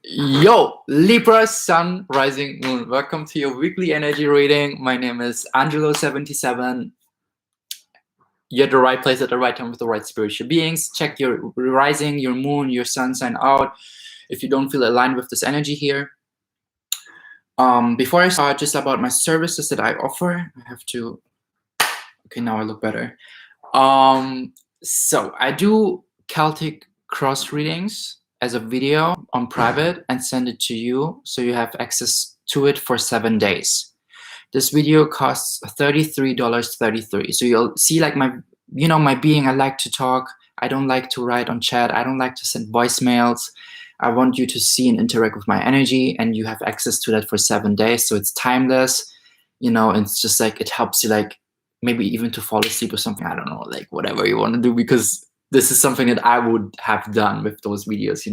Yo, Libra, Sun, Rising, Moon. Welcome to your weekly energy reading. My name is Angelo 77. You're at the right place at the right time with the right spiritual beings. Check your rising, your moon, your sun sign out if you don't feel aligned with this energy here. Before I start, just about my services that I offer, I have to. Okay, now I look better. So I do Celtic cross readings as a video on private and send it to you so you have access to it for 7 days. This video costs $33.33. So you'll see like my being. I like to talk. I don't like to write on chat. I don't like to send voicemails. I want you to see and interact with my energy, and you have access to that for 7 days. So it's timeless, it's just like it helps you like maybe even to fall asleep or something. I don't know, like whatever you want to do, because this is something that I would have done with those videos,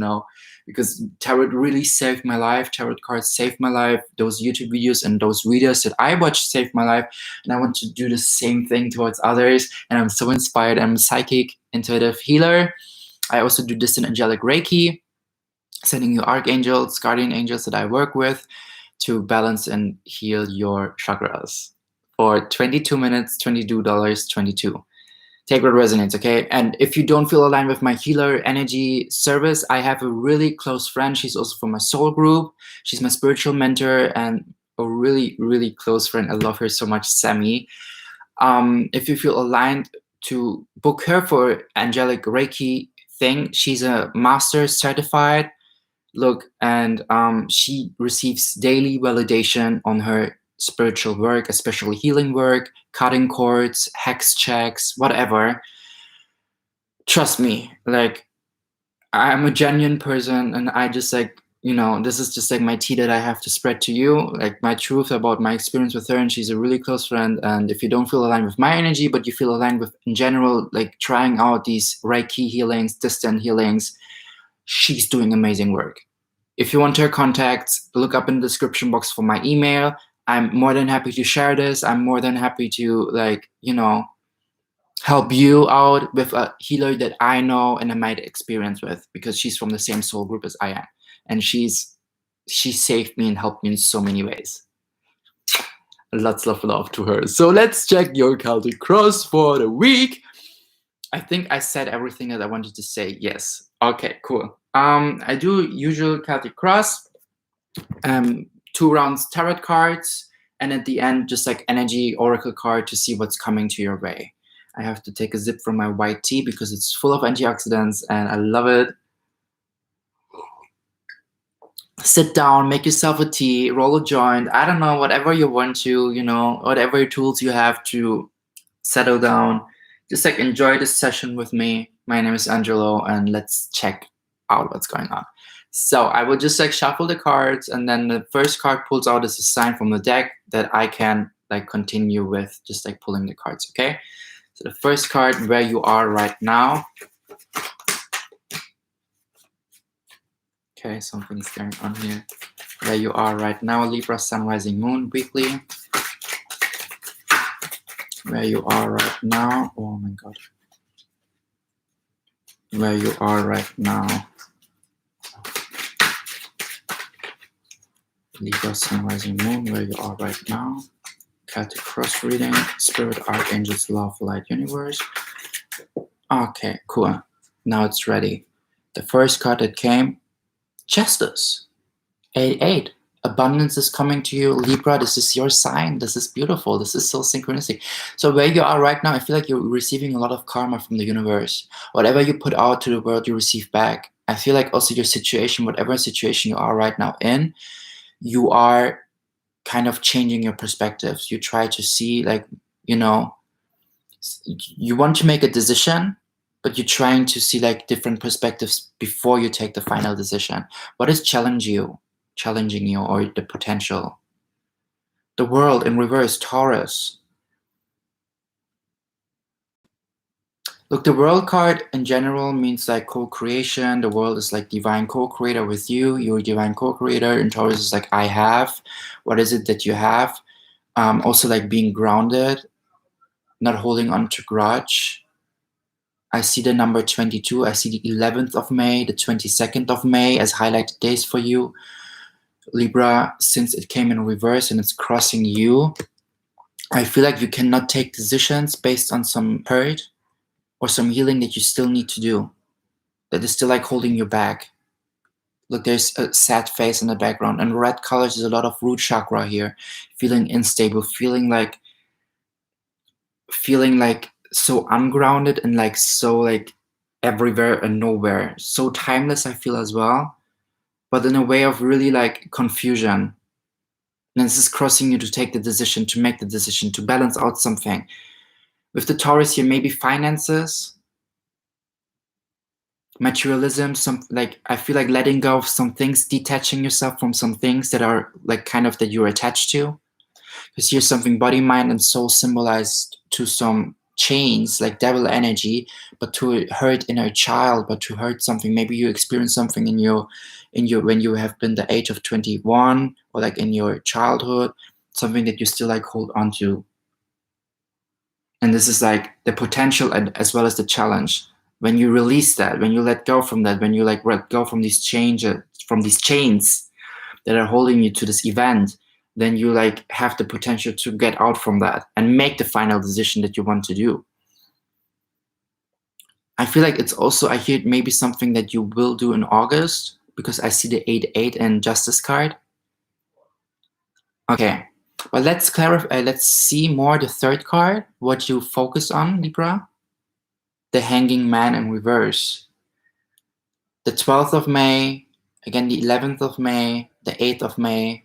because tarot really saved my life. Tarot cards saved my life. Those YouTube videos and those videos that I watched saved my life. And I want to do the same thing towards others. And I'm so inspired. I'm a psychic, intuitive healer. I also do distant angelic Reiki, sending you archangels, guardian angels that I work with to balance and heal your chakras for 22 minutes, $22.22. Take what resonates, okay? And if you don't feel aligned with my healer energy service, I have a really close friend. She's also from my soul group. She's my spiritual mentor and a really, really close friend. I love her so much, Sammy. If you feel aligned to book her for angelic Reiki thing, she's a master certified. Look, and she receives daily validation on her spiritual work, especially healing work, cutting cords, hex checks, whatever. Trust me, like I'm a genuine person, and I just like, this is just like my tea that I have to spread to you, like my truth about my experience with her. And she's a really close friend. And if you don't feel aligned with my energy, but you feel aligned with, in general, like trying out these Reiki healings, distant healings, she's doing amazing work. If you want her contacts, look up in the description box for my email. I'm more than happy to share this. I'm more than happy to help you out with a healer that I know and I might experience with, because she's from the same soul group as I am. And she saved me and helped me in so many ways. Lots of love to her. So let's check your Celtic cross for the week. I think I said everything that I wanted to say. Yes. Okay, cool. I do usual Celtic cross, 2 rounds tarot cards, and at the end just like energy oracle card to see what's coming to your way. I have to take a sip from my white tea because it's full of antioxidants and I love it. Sit down, make yourself a tea, roll a joint, I don't know, whatever you want to, whatever tools you have to settle down. Just like enjoy this session with me. My name is Angelo, and let's check out what's going on. So I will just like shuffle the cards, and then the first card pulls out as a sign from the deck that I can like continue with just like pulling the cards, okay? So the first card, where you are right now. Okay, something's going on here. Where you are right now, Libra, Sun, Rising, Moon, weekly. Where you are right now. Oh my God. Where you are right now. Libra, Sun, Rising, Moon, where you are right now. Celtic cross reading, Spirit, Archangels, Love, Light, Universe. Okay, cool. Now it's ready. The first card that came, Justice. 8-8. Abundance is coming to you, Libra. This is your sign. This is beautiful. This is so synchronistic. So where you are right now, I feel like you're receiving a lot of karma from the universe. Whatever you put out to the world, you receive back. I feel like also your situation, whatever situation you are right now in, you are kind of changing your perspectives. You try to see like, you want to make a decision, but you're trying to see like different perspectives before you take the final decision. What is challenging you, or the potential? The world in reverse, Taurus. Look, the world card in general means like co-creation. The world is like divine co-creator with you. You're a divine co-creator. And Taurus is like, I have. What is it that you have? Also like being grounded, not holding on to grudge. I see the number 22. I see the 11th of May, the 22nd of May as highlighted days for you. Libra, since it came in reverse and it's crossing you, I feel like you cannot take decisions based on some hurt or some healing that you still need to do, that is still like holding you back. Look, there's a sad face in the background, and red colors is a lot of root chakra here. Feeling unstable, feeling like so ungrounded and like so like everywhere and nowhere. So timeless, I feel as well, but in a way of really like confusion. And this is crossing you to take the decision, to make the decision, to balance out something. With the Taurus here, maybe finances, materialism, some like I feel like letting go of some things, detaching yourself from some things that are like kind of that you're attached to. Because here's something body, mind, and soul symbolized to some chains, like devil energy, but to hurt inner child, but to hurt something. Maybe you experience something in your when you have been the age of 21, or like in your childhood, something that you still like hold on to. And this is like the potential and as well as the challenge. When you release that, when you let go from that, when you like let go from these changes, from these chains that are holding you to this event, then you like have the potential to get out from that and make the final decision that you want to do. I feel like it's also, I hear maybe something that you will do in August, because I see the 8-8 and Justice card. Okay, well, let's clarify. Let's see more the third card, what you focus on, Libra. The Hanging Man in reverse. The 12th of May, again the 11th of May, the 8th of May,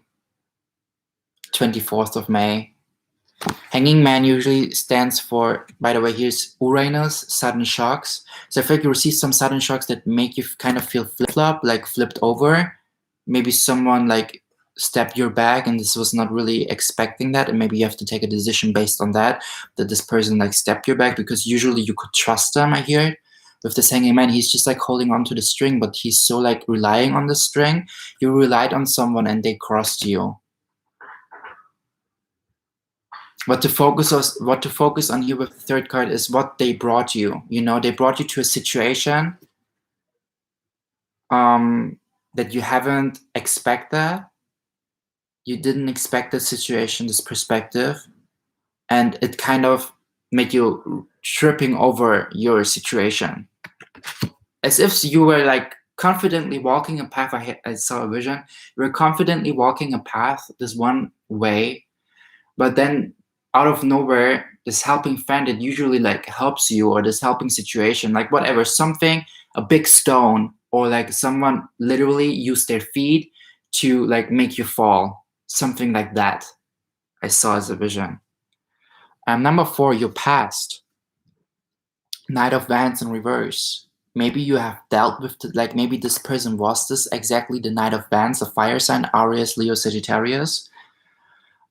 24th of May. Hanging Man usually stands for, by the way, here's Uranus, sudden shocks. So I feel like you receive some sudden shocks that make you kind of feel flip-flop, like flipped over. Maybe someone like stepped your back and this was not really expecting that, and maybe you have to take a decision based on that this person like stepped your back, because usually you could trust them. I hear it. With this Hanging Man, he's just like holding on to the string, but he's so like relying on the string. You relied on someone and they crossed you. What to focus on here with the third card is what they brought you. You know, they brought you to a situation that you haven't expected. You didn't expect this situation, this perspective, and it kind of made you tripping over your situation. As if you were like confidently walking a path. I saw a vision. You were confidently walking a path this one way, but then out of nowhere, this helping friend that usually like helps you, or this helping situation, like whatever, something, a big stone, or like someone literally used their feet to like make you fall. Something like that I saw as a vision. Number 4, your past. Knight of Wands in reverse. Maybe you have dealt with like maybe this person was this exactly the Knight of Wands, a fire sign, Aries, Leo, Sagittarius,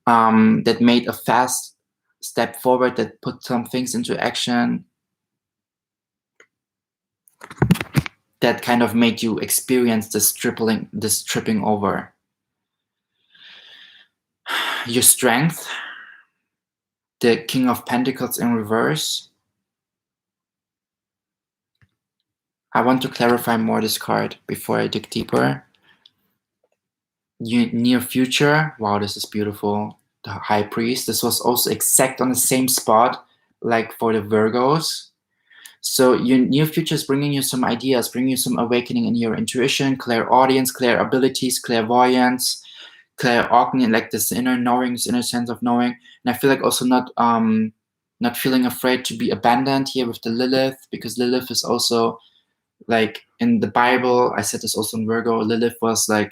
that made a fast step forward, that put some things into action, that kind of made you experience this tripping over. Your strength, the King of Pentacles in reverse. I want to clarify more this card before I dig deeper. Near future. Wow, this is beautiful. The High Priest. This was also exact on the same spot like for the Virgos. So your near future is bringing you some ideas, bringing you some awakening in your intuition, clairaudience, clair abilities, clairvoyance, clairognition, like this inner knowing, this inner sense of knowing. And I feel like also not feeling afraid to be abandoned here with the Lilith, because Lilith is also like in the Bible. I said this also in Virgo. Lilith was like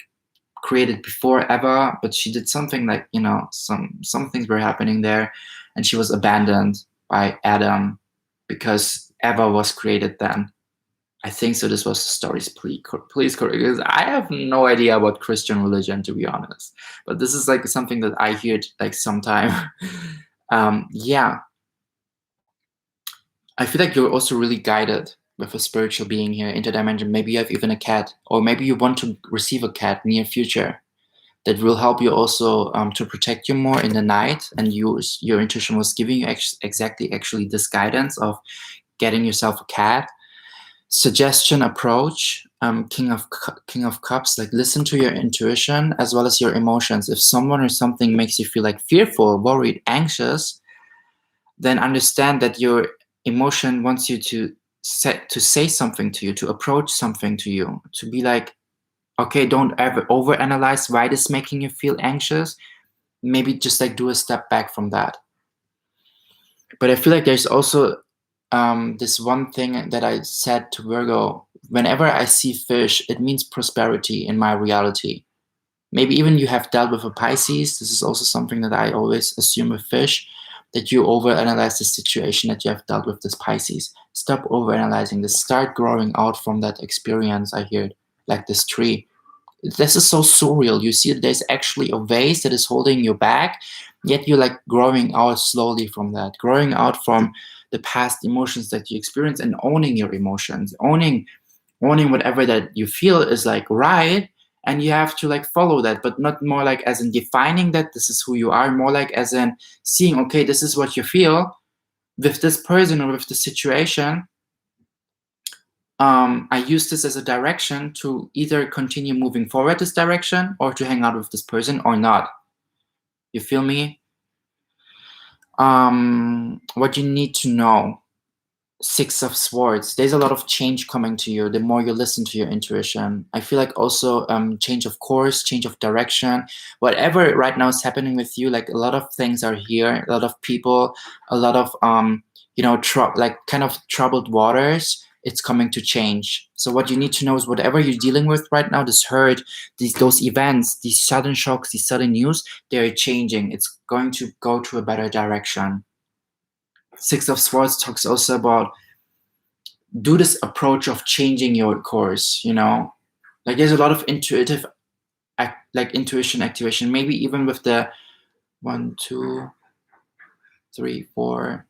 created before Eva, but she did something like, you know, some things were happening there, and she was abandoned by Adam because Eva was created then. I think so. This was the story's please correct, because I have no idea about Christian religion, to be honest. But this is like something that I hear like sometime. Yeah. I feel like you're also really guided with a spiritual being here, interdimension. Maybe you have even a cat, or maybe you want to receive a cat near future that will help you also to protect you more in the night. And your intuition was giving you exactly this guidance of getting yourself a cat. Suggestion approach, King of Cups, like listen to your intuition as well as your emotions. If someone or something makes you feel like fearful, worried, anxious, then understand that your emotion wants you to say something to you, to approach something to you, to be like, okay, don't ever overanalyze why this is making you feel anxious. Maybe just like do a step back from that. But I feel like there's also this one thing that I said to Virgo: whenever I see fish, it means prosperity in my reality. Maybe even you have dealt with a Pisces. This is also something that I always assume with fish, that you overanalyze the situation that you have dealt with this Pisces. Stop overanalyzing this. Start growing out from that experience. I hear it, like this tree. This is so surreal. You see, there's actually a vase that is holding you back, yet you're like growing out slowly from that, growing out from the past emotions that you experience and owning your emotions, owning whatever that you feel is like right, and you have to like follow that, but not more like as in defining that this is who you are, more like as in seeing, okay, this is what you feel with this person or with the situation. I use this as a direction to either continue moving forward this direction or to hang out with this person or not. You feel me? What you need to know. Six of Swords. There's a lot of change coming to you the more you listen to your intuition. I feel like also change of course, change of direction. Whatever right now is happening with you, like a lot of things are here, a lot of people, a lot of like kind of troubled waters. It's coming to change. So what you need to know is whatever you're dealing with right now, this hurt, those events, these sudden shocks, these sudden news, they're changing. It's going to go to a better direction. Six of Swords talks also about do this approach of changing your course, like there's a lot of intuition activation, maybe even with the 1, 2, 3, 4,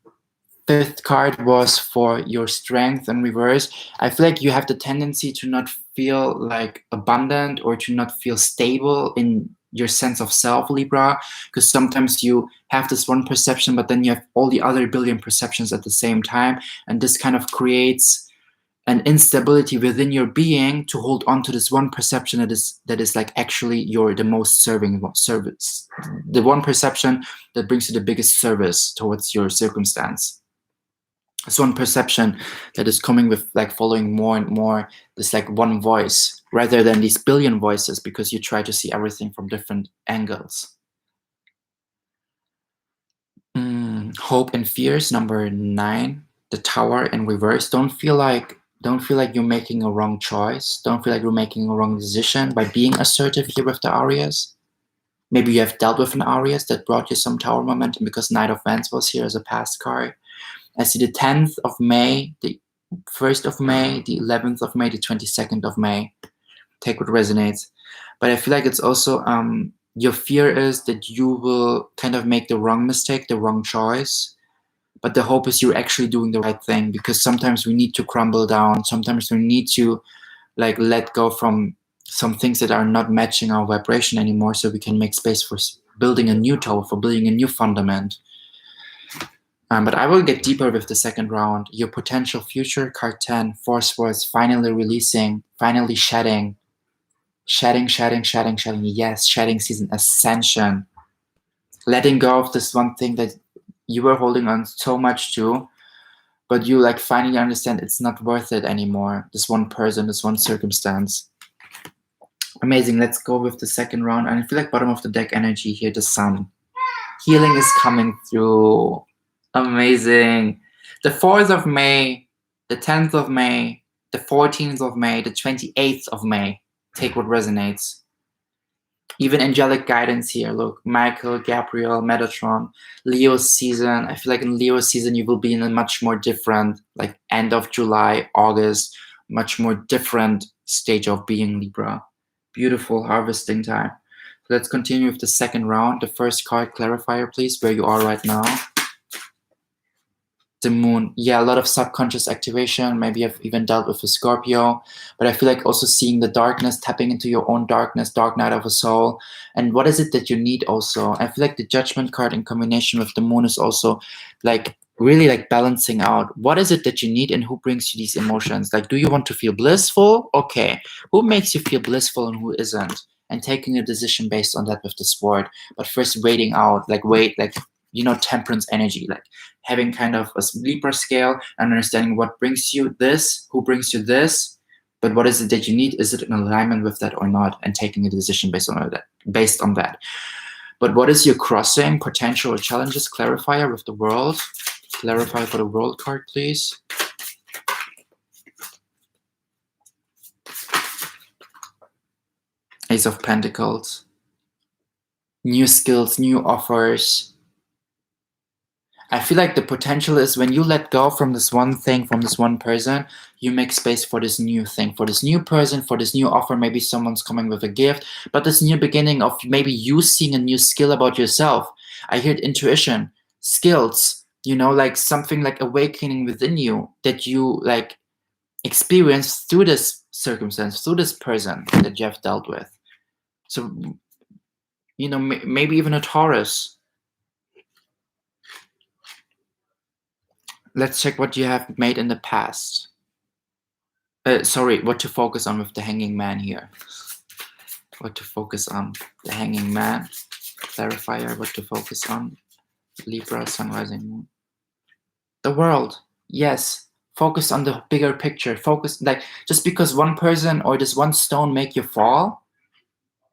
5th card was for your strength in reverse. I feel like you have the tendency to not feel like abundant or to not feel stable in your sense of self, Libra, because sometimes you have this one perception, but then you have all the other billion perceptions at the same time, and this kind of creates an instability within your being to hold on to this one perception that is like actually the most serving service, the one perception that brings you the biggest service towards your circumstance. It's one perception that is coming with like following more and more this like one voice rather than these billion voices, because you try to see everything from different angles. Hope and fears, number 9, the Tower in reverse. Don't feel like you're making a wrong choice. Don't feel like you're making a wrong decision by being assertive here with the Arias. Maybe you have dealt with an Arias that brought you some Tower momentum, because Knight of Wands was here as a past card. I see the 10th of May, the 1st of May, the 11th of May, the 22nd of May. Take what resonates. But I feel like it's also, your fear is that you will kind of make the wrong mistake, the wrong choice. But the hope is you're actually doing the right thing, because sometimes we need to crumble down. Sometimes we need to like let go from some things that are not matching our vibration anymore, so we can make space for building a new tower, for building a new fundament. But I will get deeper with the second round. Your potential future, card 10, 4 Swords, finally releasing, finally shedding. Shedding. Yes, shedding season, ascension. Letting go of this one thing that you were holding on so much to, but you like finally understand it's not worth it anymore. This one person, this one circumstance. Amazing. Let's go with the second round. And I feel like bottom of the deck energy here, the Sun. Healing is coming through. Amazing. The 4th of May, the 10th of May, the 14th of May, the 28th of May. Take what resonates. Even angelic guidance here. Look, Michael, Gabriel, Metatron, Leo season. I feel like in Leo season, you will be in a much more different, like end of July, August, much more different stage of being, Libra. Beautiful harvesting time. So let's continue with the second round. The first card, clarifier, please, where you are right now. The Moon. Yeah, a lot of subconscious activation. Maybe I've even dealt with a Scorpio, but I feel like also seeing the darkness, tapping into your own darkness, dark night of a soul. And what is it that you need also? I feel like the Judgment card in combination with the Moon is also like really like balancing out what is it that you need and who brings you these emotions. Like, do you want to feel blissful? Okay, who makes you feel blissful and who isn't, and taking a decision based on that with the sport. But first waiting out, like wait, like, you know, temperance energy, like having kind of a Libra scale and understanding what brings you this, who brings you this, but what is it that you need? Is it in alignment with that or not? And taking a decision based on that. But what is your crossing, potential, or challenges? Clarifier with the world. Clarify for the world card, please. Ace of Pentacles. New skills, new offers. I feel like the potential is when you let go from this one thing, from this one person, you make space for this new thing, for this new person, for this new offer. Maybe someone's coming with a gift, but this new beginning of maybe you seeing a new skill about yourself. I heard intuition, skills, you know, like something like awakening within you that you like experience through this circumstance, through this person that you have dealt with. So, you know, maybe even a Taurus. Let's check what you have made in the past. Sorry, what to focus on with the Hanging Man here. What to focus on. The Hanging Man. Clarifier, what to focus on. Libra, Sun, Rising, Moon. The world. Yes. Focus on the bigger picture. Focus, like, just because one person or this one stone make you fall,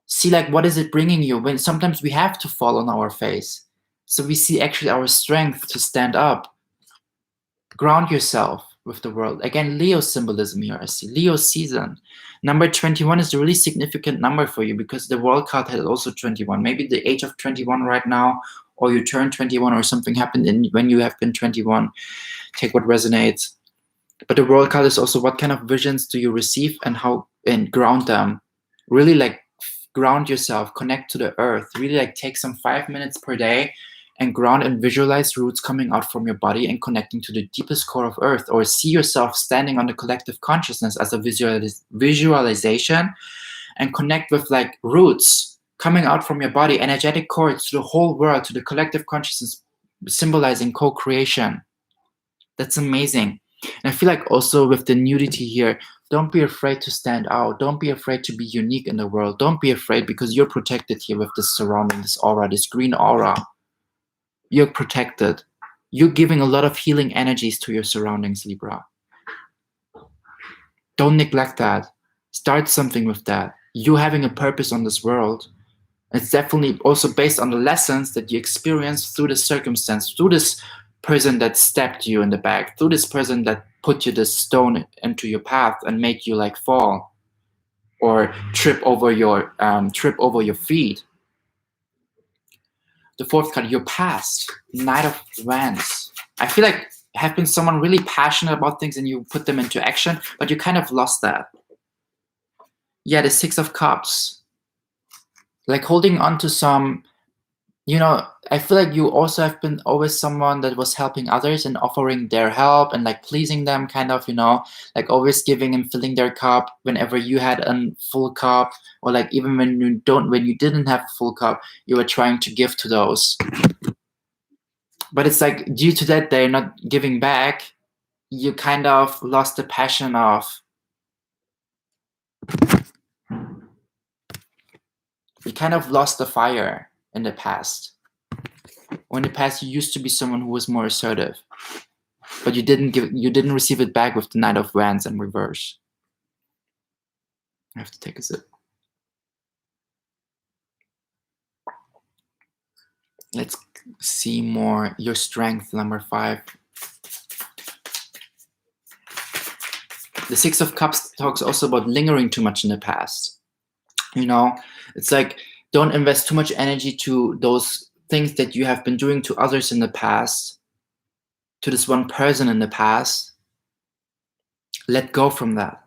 see, like, what is it bringing you? When sometimes we have to fall on our face. So we see actually our strength to stand up. Ground yourself with the world. Again, Leo symbolism here. I see Leo season. Number 21 is a really significant number for you because the world card has also 21. Maybe the age of 21 right now, or you turn 21, or something happened when you have been 21. Take what resonates. But the world card is also what kind of visions do you receive and how, and ground them. Really like ground yourself, connect to the earth. Really like take some 5 minutes per day and ground and visualize roots coming out from your body and connecting to the deepest core of earth, or see yourself standing on the collective consciousness as a visualization, and connect with like roots coming out from your body, energetic cords to the whole world, to the collective consciousness, symbolizing co-creation. That's amazing. And I feel like also with the nudity here, don't be afraid to stand out. Don't be afraid to be unique in the world. Don't be afraid, because you're protected here with this surrounding, this aura, this green aura. You're protected. You're giving a lot of healing energies to your surroundings, Libra. Don't neglect that. Start something with that. You having a purpose on this world. It's definitely also based on the lessons that you experienced through this circumstance, through this person that stabbed you in the back, through this person that put you this stone into your path and made you like fall or trip over your feet. The fourth card, your past, Knight of Wands. I feel like have been someone really passionate about things and you put them into action, but you kind of lost that. Yeah, the Six of Cups. Like holding on to some, you know, I feel like you also have been always someone that was helping others and offering their help and like pleasing them, kind of, you know, like always giving and filling their cup whenever you had a full cup, or like even when you didn't have a full cup, you were trying to give to those. But it's like due to that they're not giving back, you kind of lost the passion of, you kind of lost the fire in the past. Or in the past you used to be someone who was more assertive, but you didn't receive it back with the Knight of Wands in reverse. I have to take a sip. Let's see more. Your strength, number 5. The Six of Cups talks also about lingering too much in the past. You know, it's like don't invest too much energy to those things that you have been doing to others in the past, to this one person in the past. Let go from that.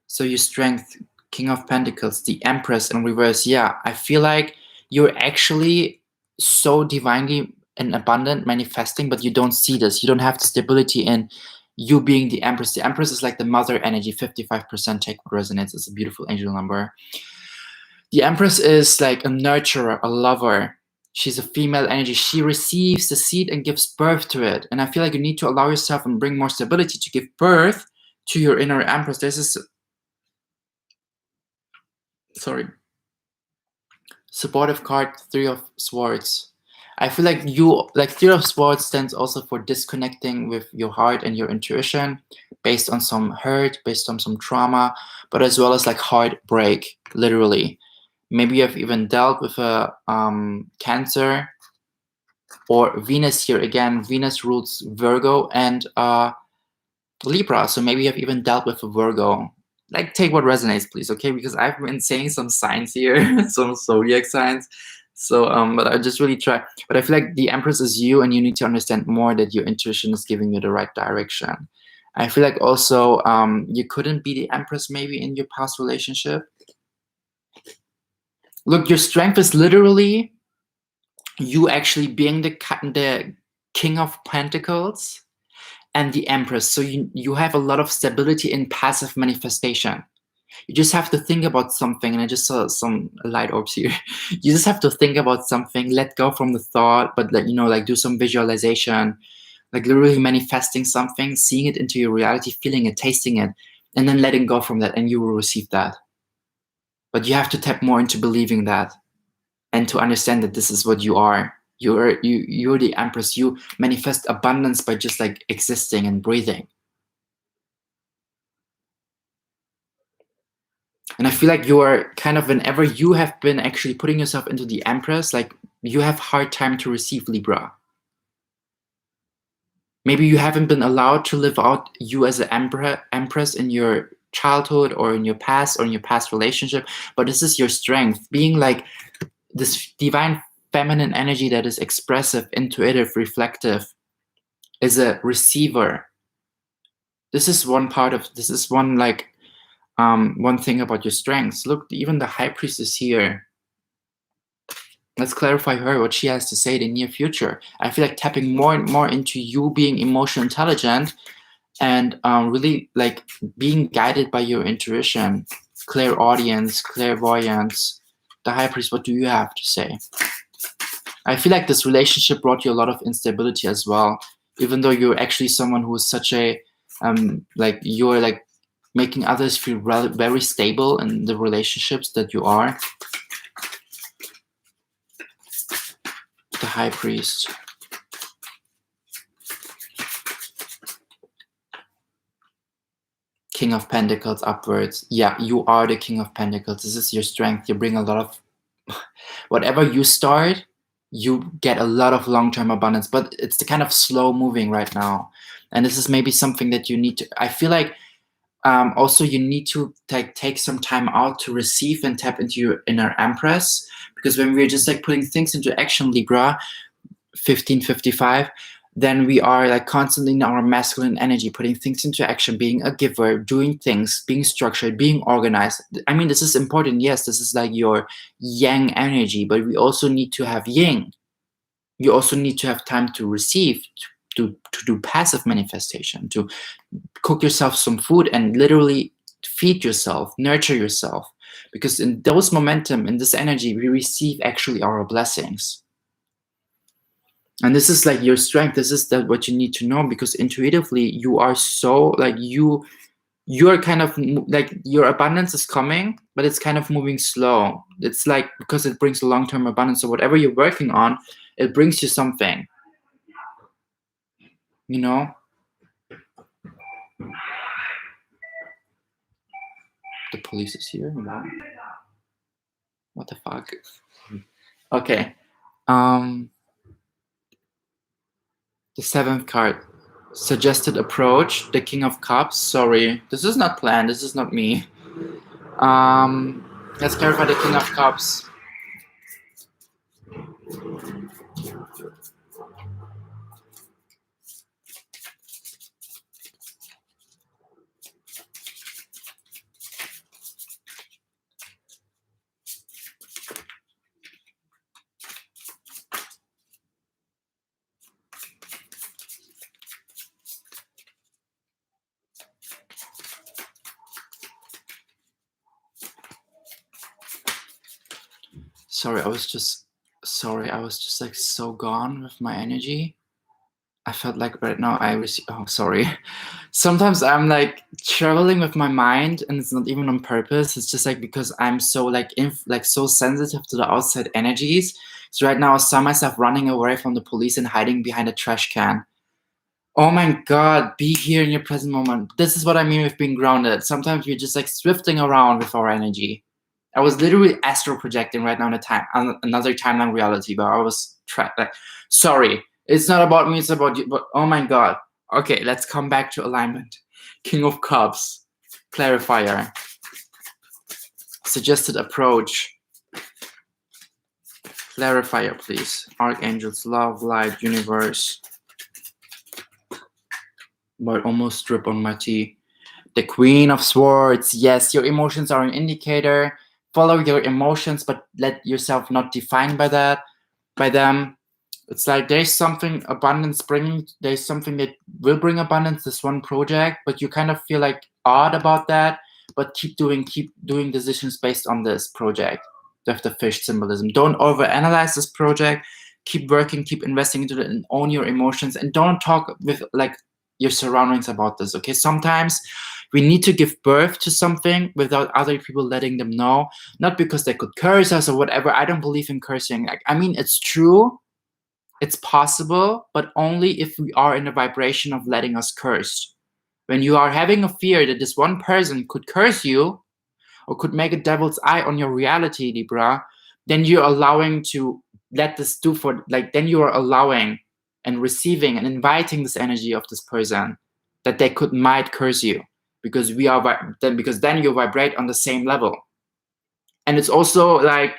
So your strength, King of Pentacles, the Empress in reverse. Yeah, I feel like you're actually so divinely and abundant manifesting, but you don't see this. You don't have the stability in you being the Empress. The Empress is like the mother energy, 55%. Take what resonates. It's a beautiful angel number. The Empress is like a nurturer, a lover. She's a female energy. She receives the seed and gives birth to it. And I feel like you need to allow yourself and bring more stability to give birth to your inner Empress. This is, sorry, supportive card, Three of Swords. I feel like Three of Swords stands also for disconnecting with your heart and your intuition based on some hurt, based on some trauma, but as well as like heartbreak, literally. Maybe you have even dealt with a Cancer or Venus here. Again, Venus rules Virgo and Libra. So maybe you have even dealt with a Virgo. Like, take what resonates, please, okay? Because I've been saying some signs here, some zodiac signs. So, but I just really try. But I feel like the Empress is you, and you need to understand more that your intuition is giving you the right direction. I feel like also you couldn't be the Empress maybe in your past relationship. Look, your strength is literally you actually being the King of Pentacles and the Empress. So you have a lot of stability in passive manifestation. You just have to think about something, and I just saw some light orbs here. You just have to think about something, let go from the thought, but like do some visualization, like literally manifesting something, seeing it into your reality, feeling it, tasting it, and then letting go from that, and you will receive that. But you have to tap more into believing that and to understand that this is what you are. You're the Empress. You manifest abundance by just like existing and breathing. And I feel like you are kind of, whenever you have been actually putting yourself into the Empress, like you have hard time to receive Libra. Maybe you haven't been allowed to live out you as an Empress in your childhood or in your past or in your past relationship, but this is your strength. Being like this divine feminine energy that is expressive, intuitive, reflective, is a receiver. This is one one thing about your strengths. Look, even the High Priestess here. Let's clarify her, what she has to say in the near future. I feel like tapping more and more into you being emotionally intelligent and really like being guided by your intuition, clairaudience, clairvoyance. The High Priest, what do you have to say? I feel like this relationship brought you a lot of instability as well, even though you're actually someone who is such a you're like making others feel very stable in the relationships that you are. The High Priest. King of Pentacles upwards. Yeah, you are the King of Pentacles. This is your strength. You bring a lot of whatever you start, you get a lot of long-term abundance, but it's the kind of slow moving right now. And this is maybe something that you need to, I feel like also you need to take some time out to receive and tap into your inner Empress, because when we're just like putting things into action, Libra, 1555, then we are like constantly in our masculine energy, putting things into action, being a giver, doing things, being structured, being organized. I mean, this is important. Yes, this is like your yang energy, but we also need to have yin. You also need to have time to receive, to do passive manifestation, to cook yourself some food and literally feed yourself, nurture yourself. Because in those momentum, in this energy, we receive actually our blessings. And this is like your strength. This is what you need to know, because intuitively you are so like you're kind of like your abundance is coming, but it's kind of moving slow. It's like because it brings long-term abundance. So whatever you're working on, it brings you something. You know? The police is here. Wow. What the fuck? Okay. The 7th card. Suggested approach. The King of Cups. Sorry. This is not planned. This is not me. Let's clarify the King of Cups. Sorry, I was just Sorry, I was just like so gone with my energy. I felt like right now oh, sorry. Sometimes I'm like traveling with my mind and it's not even on purpose. It's just like because I'm so like so sensitive to the outside energies. So right now I saw myself running away from the police and hiding behind a trash can. Oh my God, be here in your present moment. This is what I mean with being grounded. Sometimes we're just like swifting around with our energy. I was literally astral projecting right now in another timeline reality, but I was like, sorry, it's not about me, it's about you. But oh my God. Okay, let's come back to alignment. King of Cups, clarifier, suggested approach, clarifier, please. Archangels, love, light, universe. But almost drip on my tea. The Queen of Swords. Yes, your emotions are an indicator. Follow your emotions, but let yourself not define by them. It's like there's something abundance bringing. There's something that will bring abundance. This one project, but you kind of feel like odd about that. But keep doing decisions based on this project. With the fish symbolism. Don't overanalyze this project. Keep working. Keep investing into it, and own your emotions. And don't talk with like your surroundings about this. Okay, sometimes we need to give birth to something without other people letting them know, not because they could curse us or whatever. I don't believe in cursing. Like, I mean, it's true, it's possible, but only if we are in a vibration of letting us curse. When you are having a fear that this one person could curse you or could make a devil's eye on your reality, Libra, then you're allowing to let this do for, like, then you are allowing and receiving and inviting this energy of this person that they might curse you, because then you vibrate on the same level. And it's also like,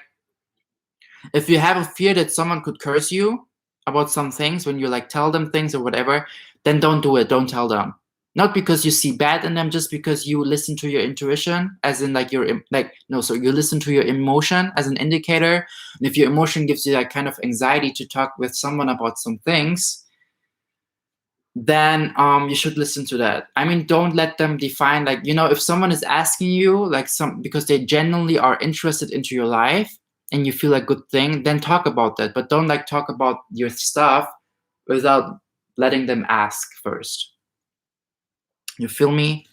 if you have a fear that someone could curse you about some things, when you like tell them things or whatever, then don't do it. Don't tell them. Not because you see bad in them, just because you listen to your intuition, as in like you listen to your emotion as an indicator. And if your emotion gives you that kind of anxiety to talk with someone about some things, then you should listen to that. I mean, don't let them define, like, if someone is asking you like because they genuinely are interested into your life and you feel a good thing, then talk about that. But don't like talk about your stuff without letting them ask first. You feel me?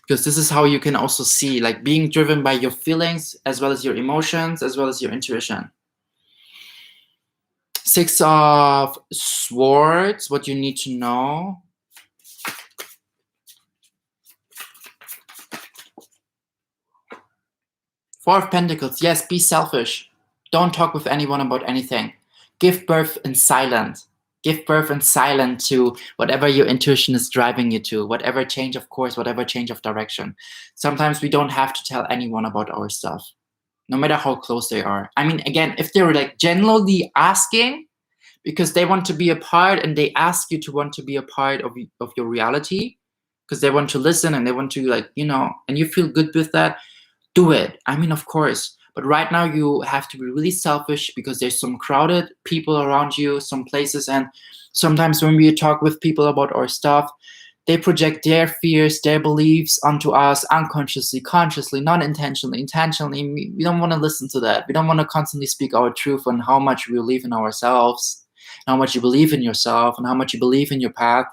Because this is how you can also see, like, being driven by your feelings as well as your emotions as well as your intuition. Six of Swords, what you need to know. Four of Pentacles, yes, be selfish. Don't talk with anyone about anything. Give birth in silence. Give birth in silence to whatever your intuition is driving you to, whatever change of course, whatever change of direction. Sometimes we don't have to tell anyone about our stuff, no matter how close they are. I mean, again, if they're like genuinely asking because they want to be a part and they ask you to want to be a part of your reality, because they want to listen and they want to, like, and you feel good with that, do it. I mean, of course. But right now you have to be really selfish because there's some crowded people around you, some places. And sometimes when we talk with people about our stuff, they project their fears, their beliefs onto us unconsciously, consciously, not intentionally, intentionally. We don't want to listen to that. We don't want to constantly speak our truth on how much we believe in ourselves, how much you believe in yourself, and how much you believe in your path,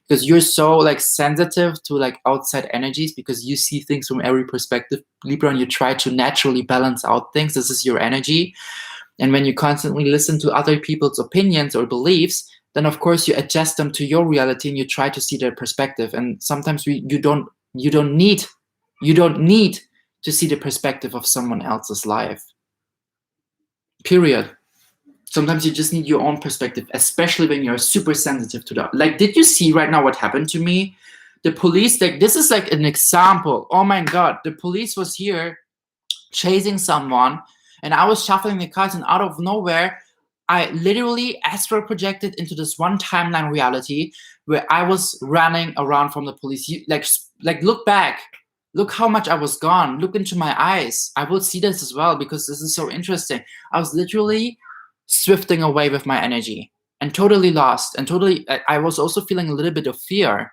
because you're so like sensitive to like outside energies, because you see things from every perspective, Libra, and you try to naturally balance out things. This is your energy. And when you constantly listen to other people's opinions or beliefs, then of course you adjust them to your reality and you try to see their perspective. And sometimes you don't need to see the perspective of someone else's life, period. Sometimes you just need your own perspective, especially when you're super sensitive to that. Like, did you see right now what happened to me? The police, like, this is like an example. Oh my God, the police was here chasing someone and I was shuffling the cards, and out of nowhere, I literally astral projected into this one timeline reality where I was running around from the police. Like look back. Look how much I was gone. Look into my eyes. I will see this as well because this is so interesting. I was literally swifting away with my energy and totally lost, and I was also feeling a little bit of fear.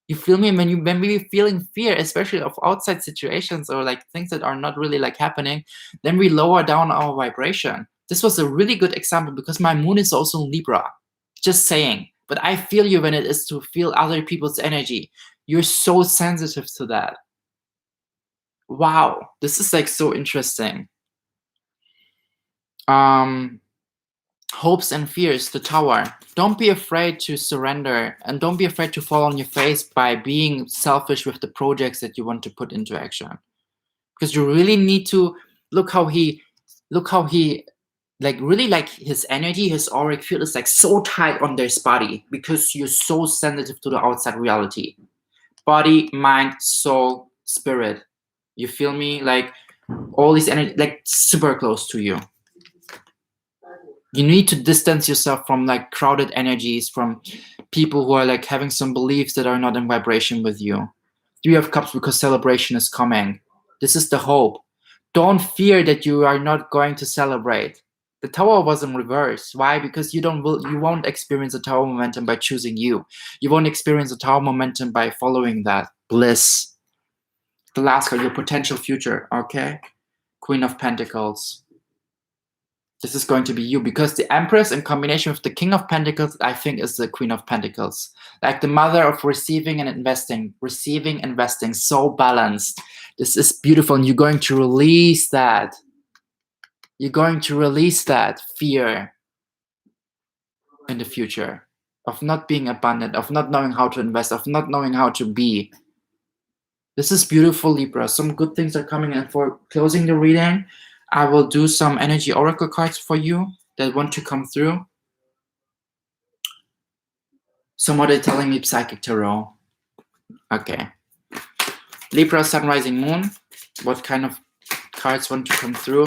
You feel me? When we feeling fear, especially of outside situations or like things that are not really like happening, then we lower down our vibration. This was a really good example because my moon is also in Libra. Just saying. But I feel you when it is to feel other people's energy. You're so sensitive to that. Wow, this is like so interesting. Hopes and fears, the Tower. Don't be afraid to surrender, and don't be afraid to fall on your face by being selfish with the projects that you want to put into action. Because you really need to look how he like really like his energy, his auric field is like so tight on this body because you're so sensitive to the outside reality. Body, mind, soul, spirit. You feel me? Like all this energy, like super close to you. You need to distance yourself from like crowded energies, from people who are like having some beliefs that are not in vibration with you. Three of Cups, because celebration is coming. This is the hope. Don't fear that you are not going to celebrate. The Tower was in reverse. Why? Because you won't experience a Tower momentum by choosing you. You won't experience a Tower momentum by following that bliss. The last card, your potential future. Okay, Queen of Pentacles. This is going to be you, because the Empress in combination with the King of Pentacles, I think, is the Queen of Pentacles. Like the mother of receiving and investing. Receiving, investing, so balanced. This is beautiful, and you're going to release that. You're going to release that fear in the future of not being abundant, of not knowing how to invest, of not knowing how to be. This is beautiful, Libra. Some good things are coming. And for closing the reading, I will do some energy oracle cards for you that want to come through. Somebody telling me Psychic Tarot. Okay. Libra, Sun, Rising, Moon. What kind of cards want to come through?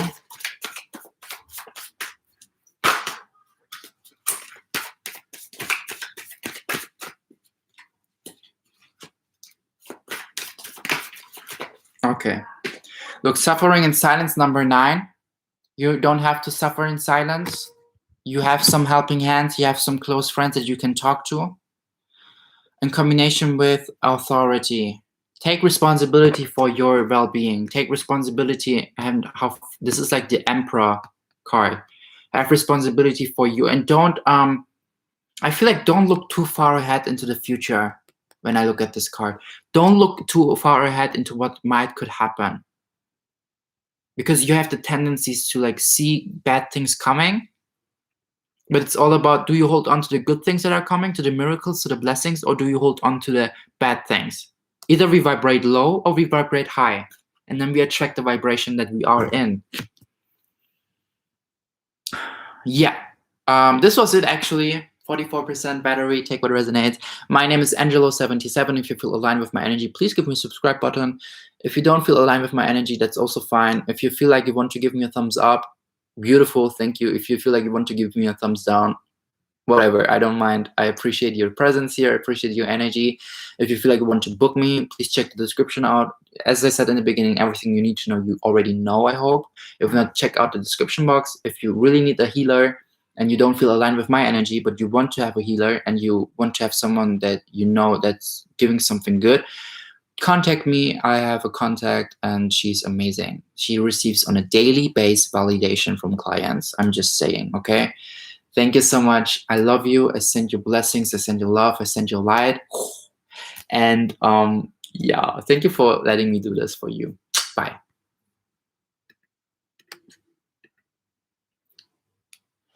Okay. Look, suffering in silence, number 9. You don't have to suffer in silence. You have some helping hands. You have some close friends that you can talk to. In combination with authority. Take responsibility for your well-being. Take responsibility, and how this is like the Emperor card. Have responsibility for you, and don't I feel like don't look too far ahead into the future when I look at this card. Don't look too far ahead into what could happen. Because you have the tendencies to like see bad things coming. But it's all about, do you hold on to the good things that are coming, to the miracles, to the blessings, or do you hold on to the bad things? Either we vibrate low or we vibrate high. And then we attract the vibration that we are in. Yeah. This was it, actually. 44% battery. Take what resonates. My name is Angelo 77. If you feel aligned with my energy, please give me a subscribe button. If you don't feel aligned with my energy, that's also fine. If you feel like you want to give me a thumbs up, beautiful, thank you. If you feel like you want to give me a thumbs down, whatever, I don't mind. I appreciate your presence here. I appreciate your energy. If you feel like you want to book me, please check the description out. As I said in the beginning, everything you need to know, you already know, I hope. If not, check out the description box. If you really need a healer and you don't feel aligned with my energy, but you want to have a healer and you want to have someone that you know that's giving something good, contact me. I have a contact and she's amazing. She receives on a daily base validation from clients. I'm just saying, okay? Thank you so much. I love you. I send you blessings. I send you love. I send you light. And yeah, thank you for letting me do this for you. Bye.